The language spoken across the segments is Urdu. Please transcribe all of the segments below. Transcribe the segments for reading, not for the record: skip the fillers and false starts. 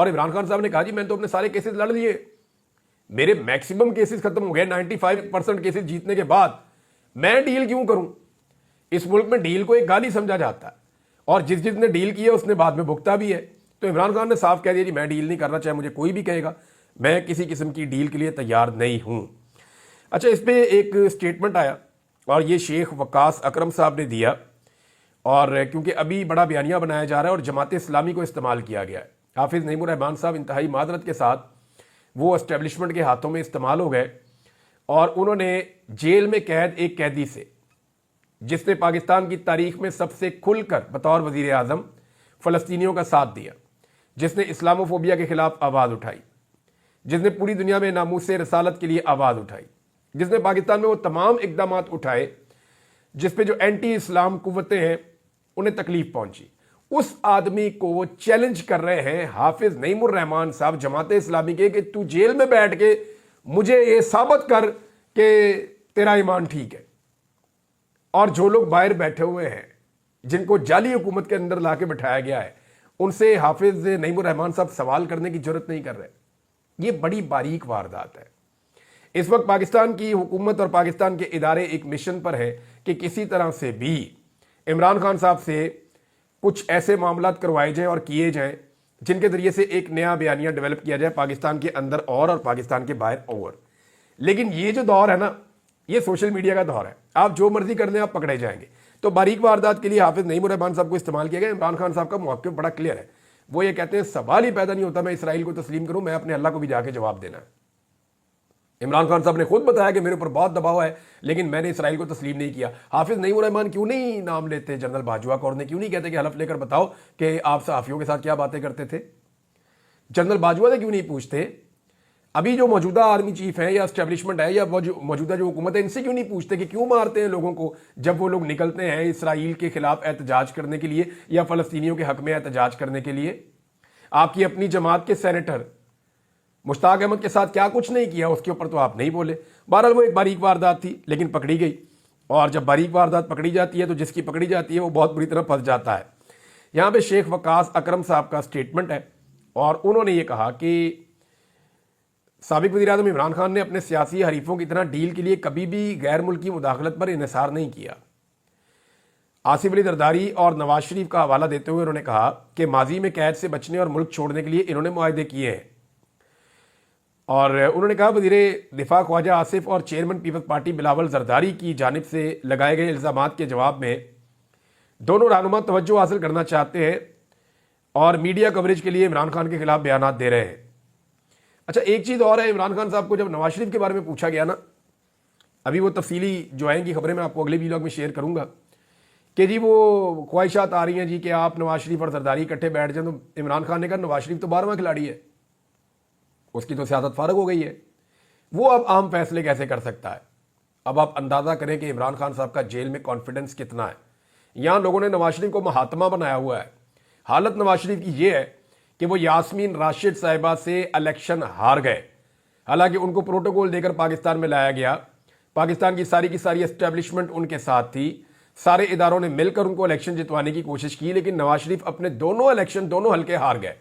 اور عمران خان صاحب نے کہا جی میں نے تو اپنے سارے کیسز لڑ لیے, میرے میکسیمم کیسز ختم ہو گئے, 95% کیسز جیتنے کے بعد میں ڈیل کیوں کروں. اس ملک میں ڈیل کو ایک گالی سمجھا جاتا ہے, اور جس نے ڈیل کی ہے اس نے بعد میں بھگتا بھی ہے. تو عمران خان نے صاف کہہ دیا جی میں ڈیل نہیں کرنا, چاہے مجھے کوئی بھی کہے گا, میں کسی قسم کی ڈیل کے لیے تیار نہیں ہوں. اچھا, اس پہ ایک اسٹیٹمنٹ آیا اور یہ شیخ وقاص اکرم صاحب نے دیا, اور کیونکہ ابھی بڑا بیانیہ بنایا جا رہا ہے اور جماعت اسلامی کو استعمال کیا گیا ہے. حافظ نعیم الرحمان صاحب انتہائی معذرت کے ساتھ وہ اسٹیبلشمنٹ کے ہاتھوں میں استعمال ہو گئے, اور انہوں نے جیل میں قید ایک قیدی سے, جس نے پاکستان کی تاریخ میں سب سے کھل کر بطور وزیر اعظم فلسطینیوں کا ساتھ دیا, جس نے اسلام و فوبیا کے خلاف آواز اٹھائی, جس نے پوری دنیا میں ناموس رسالت کے لیے آواز اٹھائی, جس نے پاکستان میں وہ تمام اقدامات اٹھائے جس پہ جو اینٹی اسلام قوتیں ہیں انہیں تکلیف پہنچی, اس آدمی کو وہ چیلنج کر رہے ہیں حافظ نعیم الرحمان صاحب جماعت اسلامی کے کہ تو جیل میں بیٹھ کے مجھے یہ ثابت کر کہ تیرا ایمان ٹھیک ہے. اور جو لوگ باہر بیٹھے ہوئے ہیں جن کو جعلی حکومت کے اندر لا کے بٹھایا گیا ہے, ان سے حافظ نعیم الرحمان صاحب سوال کرنے کی جرت نہیں کر رہے. یہ بڑی باریک واردات ہے. اس وقت پاکستان کی حکومت اور پاکستان کے ادارے ایک مشن پر ہے کہ کسی طرح سے بھی عمران خان صاحب سے کچھ ایسے معاملات کروائے جائیں اور کیے جائیں جن کے ذریعے سے ایک نیا بیانیہ ڈیولپ کیا جائے پاکستان کے اندر اور پاکستان کے باہر اور. لیکن یہ جو دور ہے نا, یہ سوشل میڈیا کا دور ہے, آپ جو مرضی کر لیں آپ پکڑے جائیں گے. تو باریک واردات کے لیے حافظ نعیم الرحمان صاحب کو استعمال کیا گیا. عمران خان صاحب کا موقف بڑا کلیئر ہے, وہ یہ کہتے ہیں سوال ہی پیدا نہیں ہوتا میں اسرائیل کو تسلیم کروں, میں اپنے اللہ کو بھی جا کے جواب دینا ہے. عمران خان صاحب نے خود بتایا کہ میرے اوپر بہت دباؤ ہے لیکن میں نے اسرائیل کو تسلیم نہیں کیا. حافظ نعیم الرحمان کیوں نہیں نام لیتے جنرل باجوہ کا, اور نے کیوں نہیں کہتے کہ حلف لے کر بتاؤ کہ آپ صحافیوں کے ساتھ کیا باتیں کرتے تھے. جنرل باجوہ سے کیوں نہیں پوچھتے, ابھی جو موجودہ آرمی چیف ہیں یا اسٹیبلشمنٹ ہے یا موجودہ جو حکومت ہے ان سے کیوں نہیں پوچھتے کہ کیوں مارتے ہیں لوگوں کو جب وہ لوگ نکلتے ہیں اسرائیل کے خلاف احتجاج کرنے کے لیے یا فلسطینیوں کے حق میں احتجاج کرنے کے لیے. آپ کی اپنی جماعت کے سینیٹر مشتاق احمد کے ساتھ کیا کچھ نہیں کیا, اس کے اوپر تو آپ نہیں بولے. بہرحال وہ ایک باریک واردات تھی لیکن پکڑی گئی, اور جب باریک واردات پکڑی جاتی ہے تو جس کی پکڑی جاتی ہے وہ بہت بری طرح پھنس جاتا ہے. یہاں پہ شیخ وقاص اکرم صاحب کا اسٹیٹمنٹ ہے, اور انہوں نے یہ کہا کہ سابق وزیر اعظم عمران خان نے اپنے سیاسی حریفوں کی طرح ڈیل کے لیے کبھی بھی غیر ملکی مداخلت پر انحصار نہیں کیا. آصف علی زرداری اور نواز شریف کا حوالہ دیتے ہوئے انہوں نے کہا کہ ماضی میں قید سے بچنے اور ملک چھوڑنے کے لیے انہوں نے معاہدے کیے ہیں. اور انہوں نے کہا وزیر دفاع خواجہ آصف اور chairman Peoples Party Bilawal Zardari کی جانب سے لگائے گئے الزامات کے جواب میں دونوں رہنما توجہ حاصل کرنا چاہتے ہیں اور میڈیا کوریج کے لیے عمران خان کے خلاف بیانات دے رہے ہیں. اچھا, ایک چیز اور ہے, عمران خان صاحب کو جب نواز شریف کے بارے میں پوچھا گیا نا, ابھی وہ تفصیلی جو آئیں گی خبریں میں آپ کو اگلے ویلاگ میں شیئر کروں گا کہ جی وہ خواہشات آ رہی ہیں جی کہ آپ نواز شریف اور زرداری اکٹھے بیٹھ جائیں, تو عمران خان نے کہا نواز شریف تو 12واں کھلاڑی ہے, اس کی تو سیاست فارغ ہو گئی ہے, وہ اب عام فیصلے کیسے کر سکتا ہے. اب آپ اندازہ کریں کہ عمران خان صاحب کا جیل میں کانفیڈنس کتنا ہے. یہاں لوگوں نے نواز شریف کو مہاتما بنایا ہوا ہے. حالت نواز شریف کی یہ ہے کہ وہ یاسمین راشد صاحبہ سے الیکشن ہار گئے, حالانکہ ان کو پروٹوکول دے کر پاکستان میں لایا گیا. پاکستان کی ساری اسٹیبلشمنٹ ان کے ساتھ تھی, سارے اداروں نے مل کر ان کو الیکشن جتوانے کی کوشش کی, لیکن نواز شریف اپنے دونوں حلقے ہار گئے,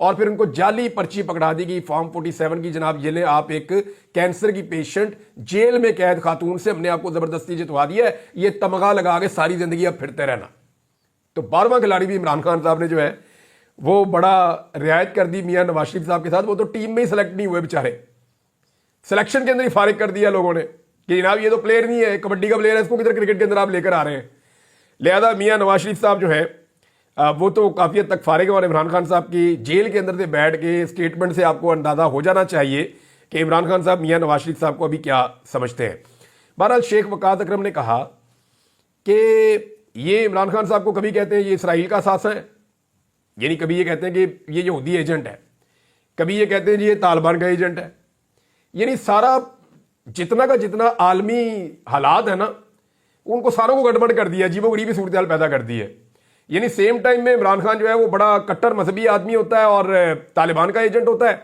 اور پھر ان کو جعلی پرچی پکڑا دی گئی فارم 47 کی. جناب یہ لیں, آپ ایک کینسر کی پیشنٹ جیل میں قید خاتون سے ہم نے آپ کو زبردستی جتوا دیا ہے, یہ تمغہ لگا کے ساری زندگی اب پھرتے رہنا. تو 12واں کھلاڑی بھی عمران خان صاحب نے جو ہے وہ بڑا رعایت کر دی میاں نواز شریف صاحب کے ساتھ. وہ تو ٹیم میں ہی سلیکٹ نہیں ہوئے بیچارے, سلیکشن کے اندر ہی فارغ کر دیا لوگوں نے کہ جناب یہ تو پلیئر نہیں ہے, کبڈی کا پلیئر ہے, اس کو کدھر کرکٹ کے اندر آپ لے کر آ رہے ہیں. لہذا میاں نواز شریف صاحب جو ہے وہ تو کافی حد تک فارغ ہے, اور عمران خان صاحب کی جیل کے اندر سے بیٹھ کے اسٹیٹمنٹ سے آپ کو اندازہ ہو جانا چاہیے کہ عمران خان صاحب میاں نواز شریف صاحب کو ابھی کیا سمجھتے ہیں. بہرحال شیخ وقاص اکرم نے کہا کہ یہ عمران خان صاحب کو کبھی کہتے ہیں یہ اسرائیل کا اثاثہ ہے, یعنی کبھی یہ کہتے ہیں کہ یہ یہودی ایجنٹ ہے, کبھی یہ کہتے ہیں جی یہ طالبان کا ایجنٹ ہے. یعنی سارا جتنا کا جتنا عالمی حالات ہے نا ان کو ساروں کو گڑبڑ کر دیا, عجیب و غریبی صورتحال پیدا کر دی ہے. یعنی سیم ٹائم میں عمران خان جو ہے وہ بڑا کٹر مذہبی آدمی ہوتا ہے اور طالبان کا ایجنٹ ہوتا ہے,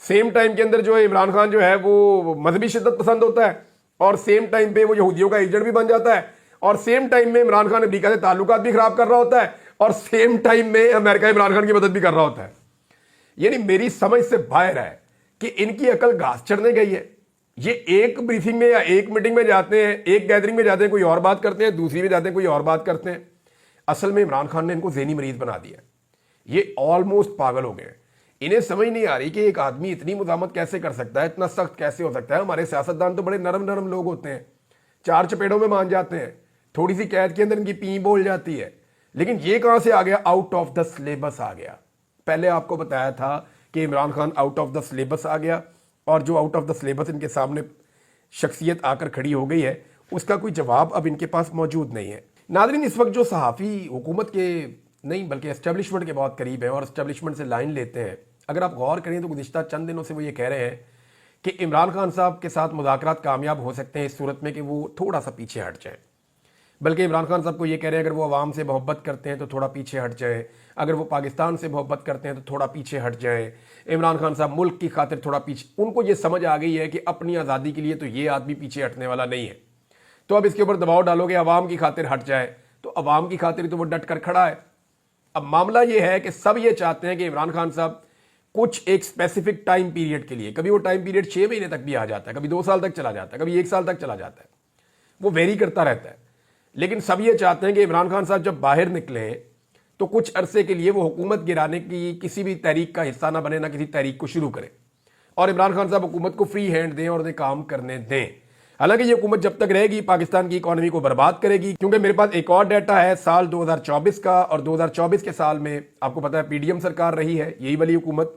سیم ٹائم کے اندر جو ہے عمران خان جو ہے وہ مذہبی شدت پسند ہوتا ہے, اور سیم ٹائم پہ وہ یہودیوں کا ایجنٹ بھی بن جاتا ہے, اور سیم ٹائم میں عمران خان امریکہ سے تعلقات بھی خراب کر رہا ہوتا ہے, اور سیم ٹائم میں امریکہ عمران خان کی مدد بھی کر رہا ہوتا ہے. یعنی میری سمجھ سے باہر ہے کہ ان کی عقل گھاس چڑھنے گئی ہے. یہ ایک بریفنگ میں یا ایک میٹنگ میں جاتے ہیں, ایک گیدرنگ میں جاتے ہیں, کوئی اور بات کرتے ہیں, دوسری میں جاتے ہیں کوئی اور بات کرتے ہیں. اصل میں عمران خان نے ان کو ذہنی مریض بنا دیا. یہ آلموسٹ پاگل ہو گئے ہیں. انہیں سمجھ نہیں آ رہی کہ ایک آدمی اتنی مزاحمت کیسے کر سکتا ہے, اتنا سخت کیسے ہو سکتا ہے. ہمارے سیاستدان تو بڑے نرم نرم لوگ ہوتے ہیں, چار چپیڑوں میں مان جاتے ہیں, تھوڑی سی قید کے اندر ان کی پین بول جاتی ہے. لیکن یہ کہاں سے آ گیا؟ آؤٹ آف دا سلیبس آ گیا. پہلے آپ کو بتایا تھا کہ Imran Khan out of the syllabus آ گیا, اور جو آؤٹ آف دا سلیبس ان کے سامنے شخصیت آ کر کھڑی ہو گئی ہے اس کا کوئی جواب اب ان کے پاس موجود نہیں ہے. ناظرین, اس وقت جو صحافی حکومت کے نہیں بلکہ اسٹیبلشمنٹ کے بہت قریب ہیں اور اسٹیبلشمنٹ سے لائن لیتے ہیں, اگر آپ غور کریں تو گزشتہ چند دنوں سے وہ یہ کہہ رہے ہیں کہ عمران خان صاحب کے ساتھ مذاکرات کامیاب ہو سکتے ہیں اس صورت میں کہ وہ تھوڑا سا پیچھے ہٹ جائیں. بلکہ عمران خان صاحب کو یہ کہہ رہے ہیں اگر وہ عوام سے محبت کرتے ہیں تو تھوڑا پیچھے ہٹ جائیں, اگر وہ پاکستان سے محبت کرتے ہیں تو تھوڑا پیچھے ہٹ جائیں. عمران خان صاحب ملک کی خاطر تھوڑا پیچھے, ان کو یہ سمجھ آ گئی ہے کہ اپنی آزادی کے لیے تو یہ آدمی پیچھے ہٹنے والا نہیں ہے. تو اب اس کے اوپر دباؤ ڈالو گے عوام کی خاطر ہٹ جائے, تو عوام کی خاطر تو وہ ڈٹ کر کھڑا ہے. اب معاملہ یہ ہے کہ سب یہ چاہتے ہیں کہ عمران خان صاحب کچھ ایک اسپیسیفک ٹائم پیریڈ کے لیے, کبھی وہ ٹائم پیریڈ 6 مہینے تک بھی آ جاتا ہے, کبھی 2 سال تک چلا جاتا ہے, کبھی 1 سال تک چلا جاتا ہے, وہ ویری کرتا رہتا ہے. لیکن سب یہ چاہتے ہیں کہ عمران خان صاحب جب باہر نکلیں تو کچھ عرصے کے لیے وہ حکومت گرانے کی کسی بھی تحریک کا حصہ نہ بنے, نہ کسی تحریک کو شروع کرے, اور عمران خان صاحب حکومت کو فری ہینڈ دیں اور انہیں کام کرنے دیں. حالانکہ یہ حکومت جب تک رہے گی پاکستان کی اکانومی کو برباد کرے گی. کیونکہ میرے پاس ایک اور ڈیٹا ہے سال 2024 کا, اور 2024 کے سال میں آپ کو پتا ہے پی ڈی ایم سرکار رہی ہے, یہی والی حکومت.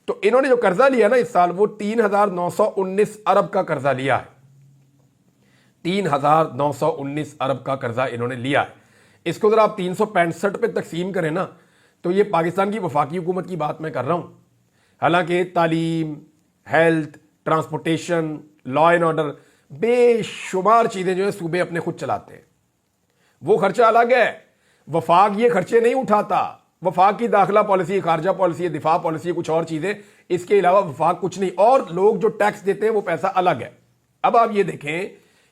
تو انہوں نے جو قرضہ لیا نا اس سال, وہ 3919 ارب کا قرضہ لیا ہے. 3919 ارب کا قرضہ انہوں نے لیا ہے. اس کو ذرا آپ 365 پہ تقسیم کریں نا, تو یہ پاکستان کی وفاقی حکومت کی بات میں کر رہا ہوں. حالانکہ تعلیم, health, transportation, law and order, بے شمار چیزیں جو ہیں صوبے اپنے خود چلاتے ہیں. وہ خرچہ الگ ہے. وفاق یہ خرچے نہیں اٹھاتا. وفاق کی داخلہ پالیسی, خارجہ پالیسی, دفاع پالیسی, کچھ اور چیزیں, اس کے علاوہ وفاق کچھ نہیں. اور لوگ جو ٹیکس دیتے ہیں وہ پیسہ الگ ہے. اب آپ یہ دیکھیں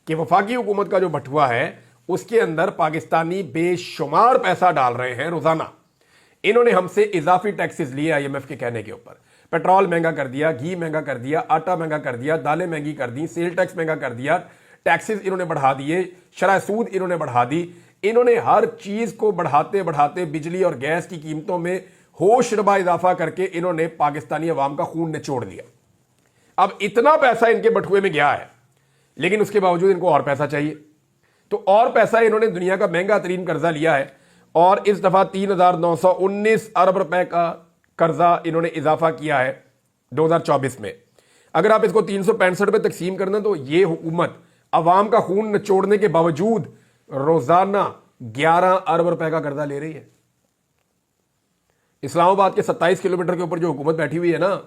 کہ وفاقی حکومت کا جو بٹوا ہے اس کے اندر پاکستانی بے شمار پیسہ ڈال رہے ہیں روزانہ. انہوں نے ہم سے اضافی ٹیکسز لیے آئی ایم ایف کے کہنے کے اوپر. پیٹرول مہنگا کر دیا, گھی مہنگا کر دیا, آٹا مہنگا کر دیا, دالیں مہنگی کر دی, سیل ٹیکس مہنگا کر دیا, ٹیکسز انہوں نے بڑھا دیے, شرح سود انہوں نے بڑھا دی. انہوں نے ہر چیز کو بڑھاتے بڑھاتے بجلی اور گیس کی قیمتوں میں ہوش ربا اضافہ کر کے انہوں نے پاکستانی عوام کا خون نچوڑ دیا. اب اتنا پیسہ ان کے بٹوے میں گیا ہے, لیکن اس کے باوجود ان کو اور پیسہ چاہیے. تو اور پیسہ انہوں نے دنیا کا مہنگا ترین قرضہ لیا ہے, اور اس دفعہ 3919 ارب روپے کا قرضہ انہوں نے اضافہ کیا ہے 2024 میں. اگر آپ اس کو 365 پہ تقسیم کرنا تو یہ حکومت عوام کا خون نچوڑنے کے باوجود روزانہ 11 ارب روپے کا قرضہ لے رہی ہے. اسلام آباد کے 27 کلومیٹر کے اوپر جو حکومت بیٹھی ہوئی ہے نا,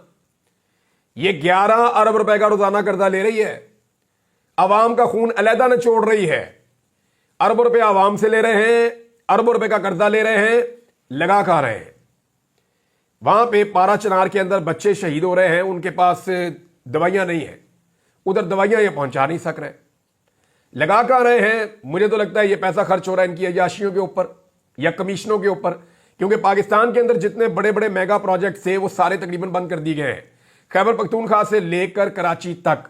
یہ 11 ارب روپے کا روزانہ قرضہ لے رہی ہے. عوام کا خون علیحدہ نچوڑ رہی ہے. اربوں روپے عوام سے لے رہے ہیں, اربوں روپے کا قرضہ لے رہے ہیں, لگا کھا رہے ہیں. وہاں پہ پارا چنار کے اندر بچے شہید ہو رہے ہیں, ان کے پاس دوائیاں نہیں ہیں, ادھر دوائیاں یہ پہنچا نہیں سک رہے, لگا کھا رہے ہیں. مجھے تو لگتا ہے یہ پیسہ خرچ ہو رہا ہے ان کی عیاشیوں کے اوپر یا کمیشنوں کے اوپر, کیونکہ پاکستان کے اندر جتنے بڑے بڑے میگا پروجیکٹس تھے وہ سارے تقریباً بند کر دیے گئے ہیں. خیبر پختونخوا سے لے کر کراچی تک